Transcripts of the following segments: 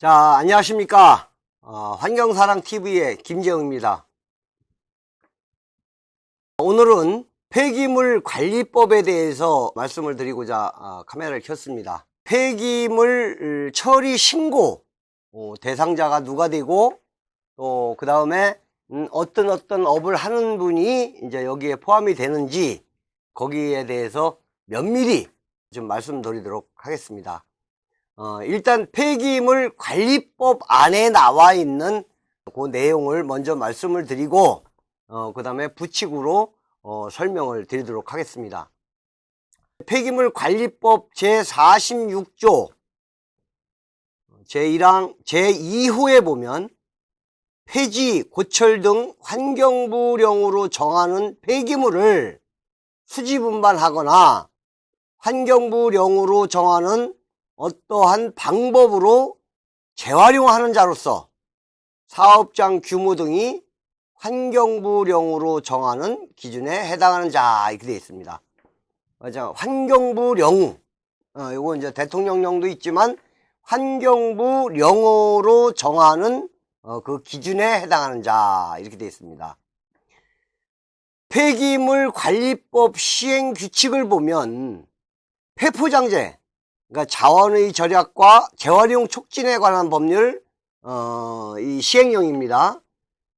자, 안녕하십니까. 환경사랑TV의 김재웅입니다. 오늘은 폐기물 관리법에 대해서 말씀을 드리고자 카메라를 켰습니다. 폐기물 처리 신고 대상자가 누가 되고, 또 그 다음에 어떤 업을 하는 분이 이제 여기에 포함이 되는지, 거기에 대해서 면밀히 좀 말씀드리도록 하겠습니다. 일단 폐기물 관리법 안에 나와 있는 그 내용을 먼저 말씀을 드리고, 그 다음에 부칙으로 설명을 드리도록 하겠습니다. 폐기물 관리법 제46조 제1항 제2호에 보면 폐지, 고철 등 환경부령으로 정하는 폐기물을 수지분반하거나 환경부령으로 정하는 어떠한 방법으로 재활용하는 자로서 사업장 규모 등이 환경부령으로 정하는 기준에 해당하는 자, 이렇게 되어 있습니다. 맞아, 환경부령, 요거 이제 대통령령도 있지만 환경부령으로 정하는 그 기준에 해당하는 자, 이렇게 되어 있습니다. 폐기물 관리법 시행 규칙을 보면 폐포장재, 그러니까 자원의 절약과 재활용 촉진에 관한 법률 이 시행령입니다.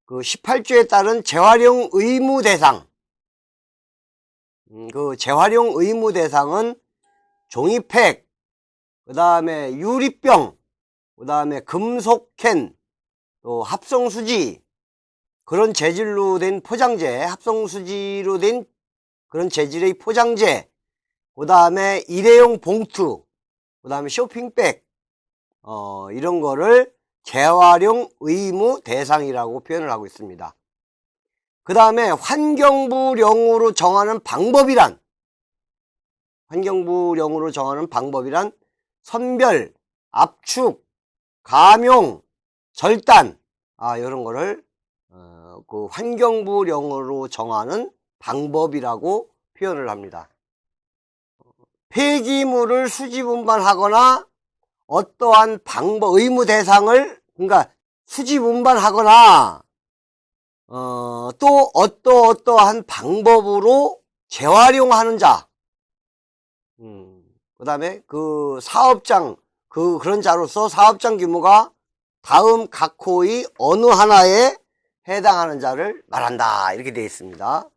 그 18조에 따른 재활용 의무 대상, 그 재활용 의무 대상은 종이팩, 그 다음에 유리병, 그 다음에 금속캔, 또 합성수지, 그런 재질로 된 포장재, 합성수지로 된 그런 재질의 포장재, 그 다음에 일회용 봉투, 그 다음에 쇼핑백, 이런 거를 재활용 의무 대상이라고 표현을 하고 있습니다. 그 다음에 환경부령으로 정하는 방법이란, 선별, 압축, 감용, 절단, 이런 거를 그 환경부령으로 정하는 방법이라고 표현을 합니다. 폐기물을 수지분반하거나 어떠한 방법, 의무 대상을, 그러니까 수지분반하거나 또 어떠한 방법으로 재활용하는 자, 그 다음에 그 사업장, 그런 자로서 사업장 규모가 다음 각 호의 어느 하나에 해당하는 자를 말한다, 이렇게 되어 있습니다.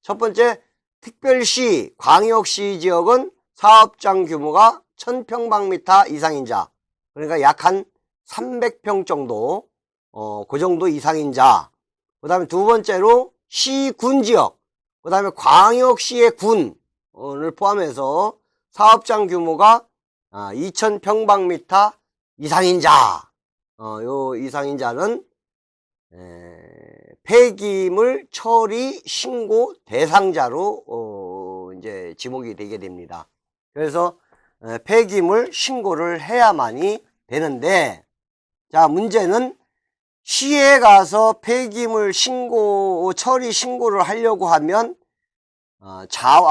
첫 번째, 특별시, 광역시 지역은 사업장 규모가 1000평방미터 이상인 자, 그러니까 약 한 300평 정도, 그 정도 이상인 자. 그 다음에 두 번째로 시, 군 지역, 그 다음에 광역시의 군을 포함해서 사업장 규모가 2000평방미터 이상인 자, 요 이상인 자는 폐기물 처리 신고 대상자로 이제 지목이 되게 됩니다. 그래서 폐기물 신고를 해야만이 되는데, 자, 문제는 시에 가서 폐기물 처리 신고를 하려고 하면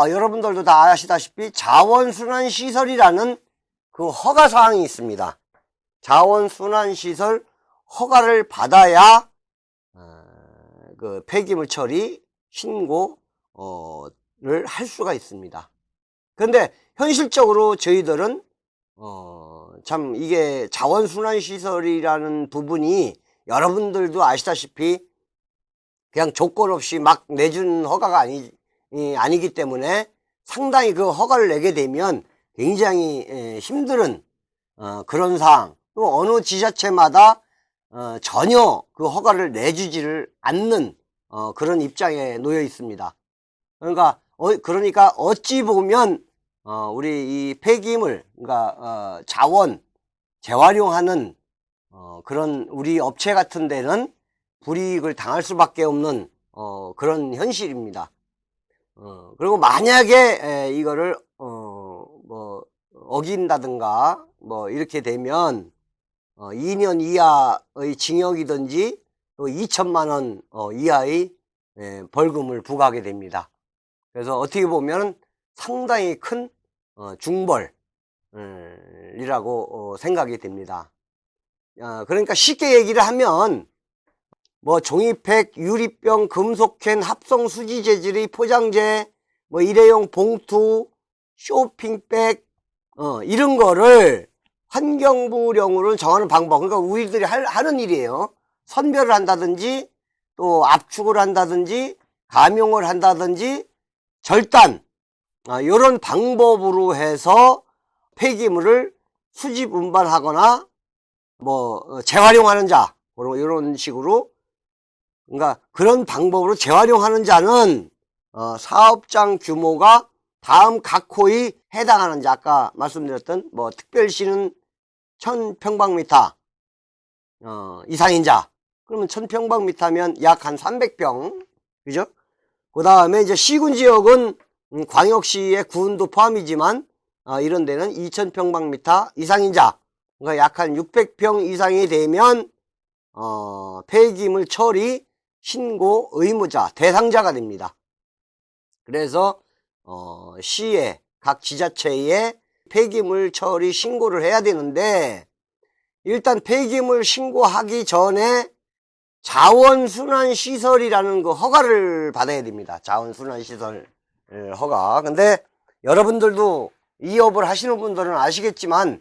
여러분들도 다 아시다시피 자원순환시설이라는 그 허가사항이 있습니다. 자원순환시설 허가를 받아야 그 폐기물 처리 신고를 할 수가 있습니다. 그런데 현실적으로 저희들은 참 이게 자원순환시설이라는 부분이 여러분들도 아시다시피 그냥 조건 없이 막 내준 허가가 아니기 때문에 상당히 그 허가를 내게 되면 굉장히 힘든 그런 상황, 또 어느 지자체마다 전혀 그 허가를 내주지를 않는 그런 입장에 놓여 있습니다. 그러니까 어찌 보면 우리 이 폐기물, 그러니까 자원 재활용하는 그런 우리 업체 같은 데는 불이익을 당할 수밖에 없는 그런 현실입니다. 그리고 만약에 이거를 뭐 어긴다든가 뭐 이렇게 되면 2년 이하의 징역이든지 또 2천만 원 이하의 벌금을 부과하게 됩니다. 그래서 어떻게 보면 상당히 큰 중벌이라고 생각이 됩니다. 그러니까 쉽게 얘기를 하면 뭐 종이팩, 유리병, 금속캔, 합성 수지 재질의 포장재, 뭐 일회용 봉투, 쇼핑백, 이런 거를 환경부령으로 정하는 방법. 그러니까 우리들이 하는 일이에요. 선별을 한다든지, 또 압축을 한다든지, 감용을 한다든지, 절단, 이런 방법으로 해서 폐기물을 수집 운반하거나, 뭐, 재활용하는 자, 이런 식으로. 그러니까 그런 방법으로 재활용하는 자는, 사업장 규모가 다음 각 호에 해당하는 자, 아까 말씀드렸던, 뭐, 특별시는 1000평방미터, 이상인 자. 그러면 1000평방미터면 약 한 300평. 그죠? 그 다음에 이제 시군 지역은 광역시의 군도 포함이지만, 이런 데는 2000평방미터 이상인 자. 그러니까 약 한 600평 이상이 되면, 폐기물 처리 신고 의무자, 대상자가 됩니다. 그래서, 시에, 각 지자체에 폐기물 처리 신고를 해야 되는데, 일단 폐기물 신고하기 전에 자원순환시설이라는 그 허가를 받아야 됩니다. 자원순환시설 허가. 근데 여러분들도 이 업을 하시는 분들은 아시겠지만,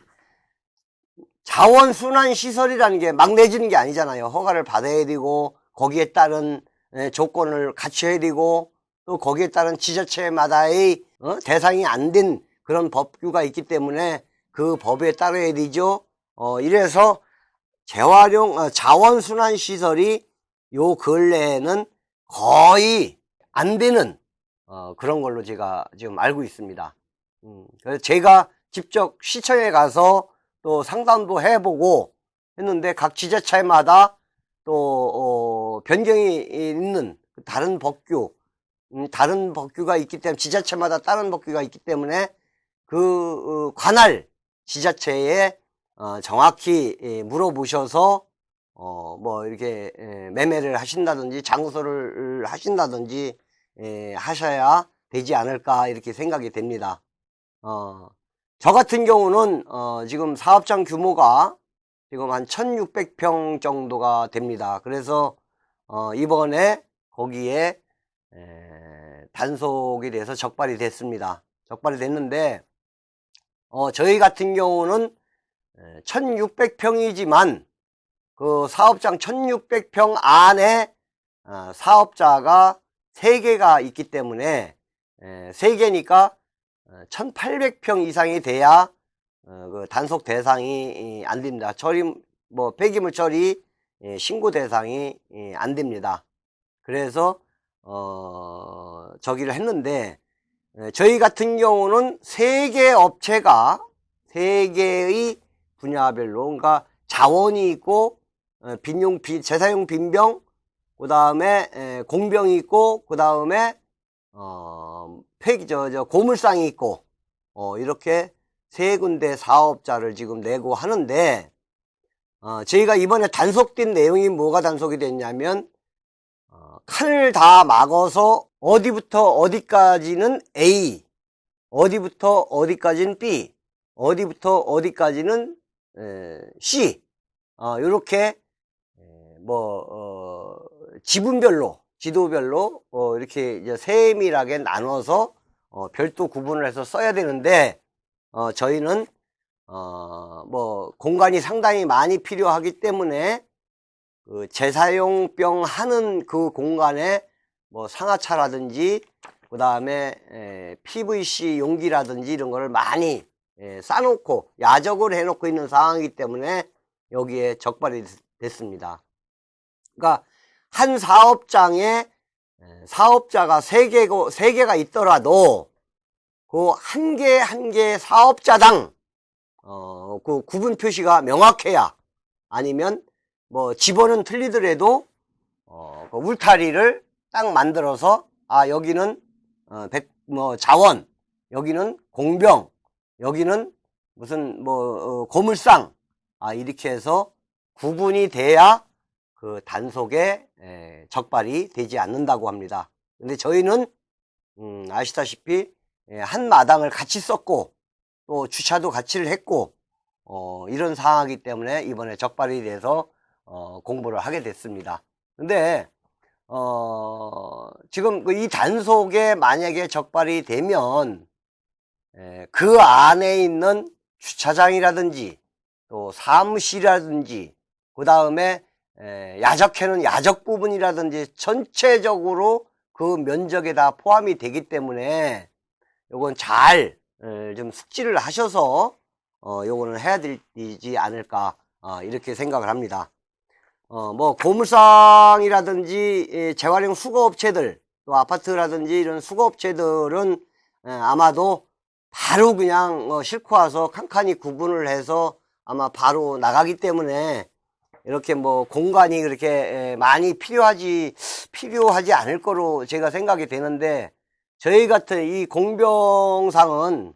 자원순환시설이라는 게 막 내지는 게 아니잖아요. 허가를 받아야 되고, 거기에 따른 조건을 갖춰야 되고, 또 거기에 따른 지자체마다의 대상이 안 된 그런 법규가 있기 때문에 그 법에 따라야 되죠. 이래서 재활용, 자원순환시설이 요 근래에는 거의 안 되는, 그런 걸로 제가 지금 알고 있습니다. 그래서 제가 직접 시청에 가서 또 상담도 해보고 했는데 각 지자체마다 또, 변경이 있는 다른 법규, 다른 법규가 있기 때문에 지자체마다 다른 법규가 있기 때문에 그 관할 지자체에 정확히 물어보셔서 뭐 이렇게 매매를 하신다든지 장소를 하신다든지 하셔야 되지 않을까 이렇게 생각이 됩니다. 저 같은 경우는 지금 사업장 규모가 지금 한 1600평 정도가 됩니다. 그래서 이번에 거기에 단속이 돼서 적발이 됐습니다. 적발이 됐는데 저희 같은 경우는 1600평이지만 그 사업장 1600평 안에 사업자가 3개가 있기 때문에 3개니까 1800평 이상이 돼야 그 단속 대상이 안 됩니다. 처리, 뭐 폐기물 처리 신고 대상이 안 됩니다. 그래서 저기를 했는데 저희 같은 경우는 3개 업체가 3개의 분야별로, 그러니까 자원이 있고 재사용 빈병, 그 다음에 공병이 있고, 그 다음에 고물상이 있고, 이렇게 3군데 사업자를 지금 내고 하는데, 저희가 이번에 단속된 내용이 뭐가 단속이 됐냐면, 칸을 다 막아서 어디부터 어디까지는 A, 어디부터 어디까지는 B, 어디부터 어디까지는 C, 요렇게 지분별로, 지도별로 이렇게 이제 세밀하게 나눠서 별도 구분을 해서 써야 되는데, 저희는 뭐 공간이 상당히 많이 필요하기 때문에 그 재사용병 하는 그 공간에 뭐 상하차라든지 그 다음에 PVC 용기라든지 이런 거를 많이 싸놓고 야적을 해놓고 있는 상황이기 때문에 여기에 적발이 됐습니다. 그러니까 한 사업장에 사업자가 3개가 있더라도 그 한 개 사업자당 그 구분 표시가 명확해야, 아니면 뭐 집어는 틀리더라도 그 울타리를 딱 만들어서 여기는 자원, 여기는 공병, 여기는 무슨 고물상, 이렇게 해서 구분이 돼야 그 단속에 적발이 되지 않는다고 합니다. 근데 저희는 아시다시피 한 마당을 같이 썼고 또 주차도 같이 했고 이런 상황이기 때문에 이번에 적발이 돼서 공부를 하게 됐습니다. 근데 지금 이 단속에 만약에 적발이 되면 그 안에 있는 주차장이라든지 또 사무실이라든지 그 다음에 야적해놓은 야적 부분이라든지 전체적으로 그 면적에 다 포함이 되기 때문에 요건 잘 좀 숙지를 하셔서 요거는 해야 되지 않을까 이렇게 생각을 합니다. 뭐 고물상이라든지 재활용 수거업체들 또 아파트라든지 이런 수거업체들은 아마도 바로 그냥 싣고 와서 칸칸이 구분을 해서 아마 바로 나가기 때문에 이렇게 뭐 공간이 그렇게 많이 필요하지 않을 거로 제가 생각이 되는데, 저희 같은 이 공병상은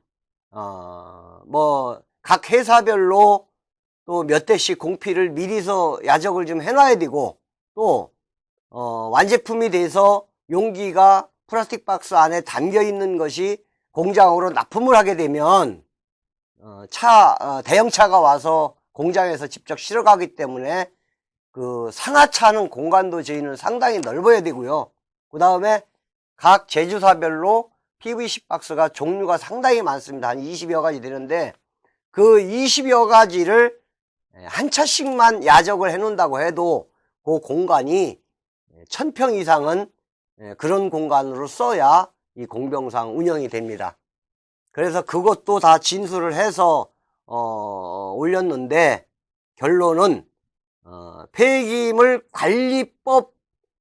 뭐 각 회사별로 또 몇 대씩 공피를 미리서 야적을 좀 해놔야 되고, 또 완제품이 돼서 용기가 플라스틱 박스 안에 담겨 있는 것이 공장으로 납품을 하게 되면 대형차가 와서 공장에서 직접 실어가기 때문에 그 상하차는 공간도 저희는 상당히 넓어야 되고요. 그 다음에 각 제조사별로 PVC 박스가 종류가 상당히 많습니다. 한 20여 가지 되는데 그 20여 가지를 한 차씩만 야적을 해 놓는다고 해도 그 공간이 1000평 이상은 그런 공간으로 써야 이 공병상 운영이 됩니다. 그래서 그것도 다 진술을 해서 올렸는데, 결론은 폐기물 관리법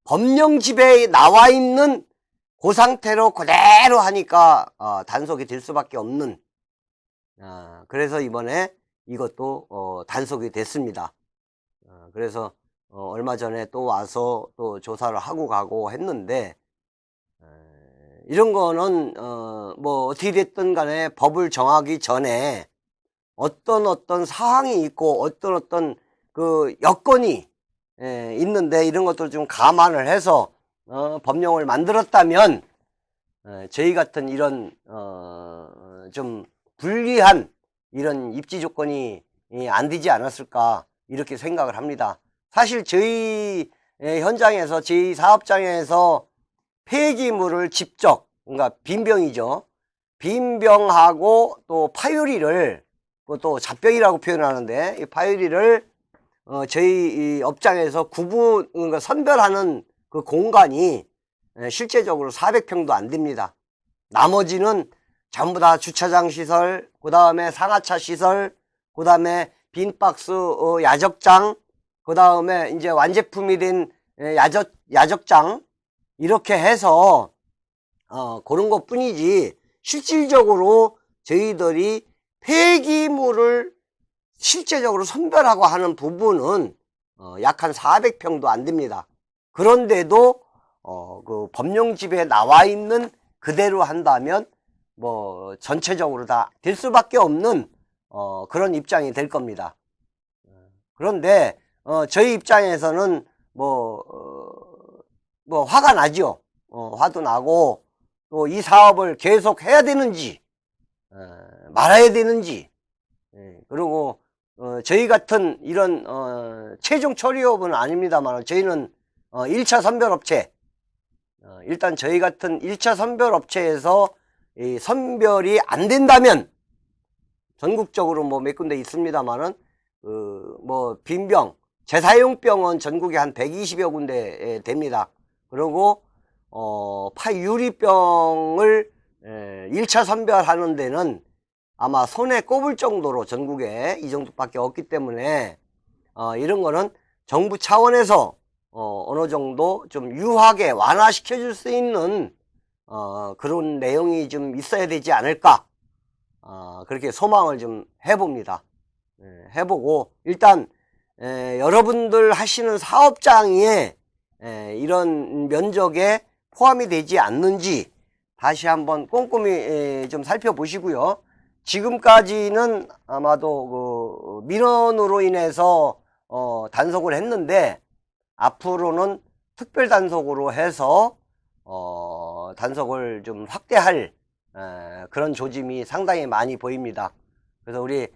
법령집에 나와 있는 그 상태로 그대로 하니까 단속이 될 수밖에 없는, 그래서 이번에 이것도 단속이 됐습니다. 그래서 얼마 전에 또 와서 또 조사를 하고 가고 했는데, 이런 거는 뭐 어떻게 됐든 간에 법을 정하기 전에 어떤 사항이 있고 어떤 그 여건이 있는데, 이런 것들 좀 감안을 해서 법령을 만들었다면 저희 같은 이런 좀 불리한 이런 입지 조건이 안 되지 않았을까 이렇게 생각을 합니다. 사실 저희 현장에서, 저희 사업장에서 폐기물을 직접, 그러니까 빈병이죠, 빈병하고 또 파유리를, 또 잡병이라고 표현하는데, 이 파유리를 저희 이 업장에서 그러니까 선별하는 그 공간이 실제적으로 400평도 안 됩니다. 나머지는 전부 다 주차장 시설, 그 다음에 상하차 시설, 그 다음에 빈박스 야적장, 그 다음에 이제 완제품이 된 야적장, 이렇게 해서 그런 것 뿐이지, 실질적으로 저희들이 폐기물을 실제적으로 선별하고 하는 부분은 약 한 400평도 안 됩니다. 그런데도 그 법령집에 나와 있는 그대로 한다면 뭐 전체적으로 다 될 수밖에 없는 그런 입장이 될 겁니다. 그런데 저희 입장에서는 뭐 화가 나죠. 화도 나고, 또 이 사업을 계속 해야 되는지 말아야 되는지, 그리고 저희 같은 이런 최종 처리업은 아닙니다만, 저희는 1차 선별업체, 일단 저희 같은 1차 선별업체에서 이 선별이 안 된다면, 전국적으로 뭐 몇 군데 있습니다만은 뭐 빈병, 재사용병은 전국에 한 120여 군데 됩니다. 그리고 파유리병을 1차 선별하는 데는 아마 손에 꼽을 정도로 전국에 이 정도밖에 없기 때문에 이런 거는 정부 차원에서 어느 정도 좀 유하게 완화시켜 줄 수 있는 그런 내용이 좀 있어야 되지 않을까, 그렇게 소망을 좀 해봅니다. 해보고, 일단 여러분들 하시는 사업장에 이런 면적에 포함이 되지 않는지 다시 한번 꼼꼼히 좀 살펴보시고요. 지금까지는 아마도 그 민원으로 인해서 단속을 했는데, 앞으로는 특별 단속으로 해서 단속을 좀 확대할 그런 조짐이 상당히 많이 보입니다. 그래서 우리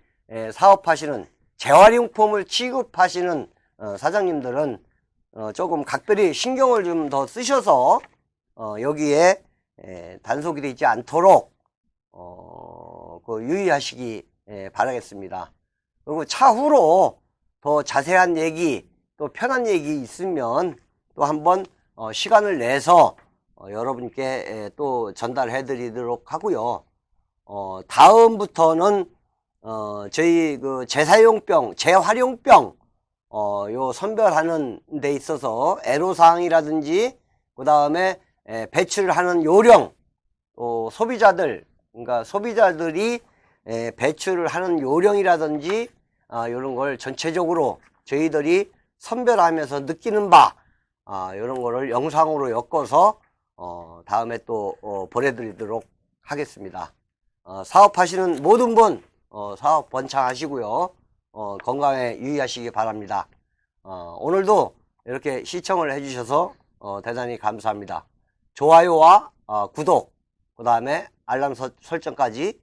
사업하시는 재활용품을 취급하시는 사장님들은 조금 각별히 신경을 좀 더 쓰셔서 여기에 단속이 되지 않도록 유의하시기 바라겠습니다. 그리고 차후로 더 자세한 얘기 또 편한 얘기 있으면 또 한번 시간을 내서 여러분께 또 전달해 드리도록 하고요. 다음부터는 저희 그 재사용병, 재활용병 요 선별하는 데 있어서 애로사항이라든지 그 다음에 배출을 하는 요령, 또 소비자들, 그러니까 소비자들이 배출을 하는 요령이라든지 이런 걸 전체적으로 저희들이 선별하면서 느끼는 바 이런 거를 영상으로 엮어서 다음에 또 보내드리도록 하겠습니다. 사업하시는 모든 분 사업 번창하시고요. 건강에 유의하시기 바랍니다. 오늘도 이렇게 시청을 해주셔서 대단히 감사합니다. 좋아요와 구독, 그 다음에 알람 설정까지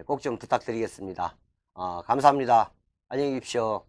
꼭 좀 부탁드리겠습니다. 감사합니다. 안녕히 계십시오.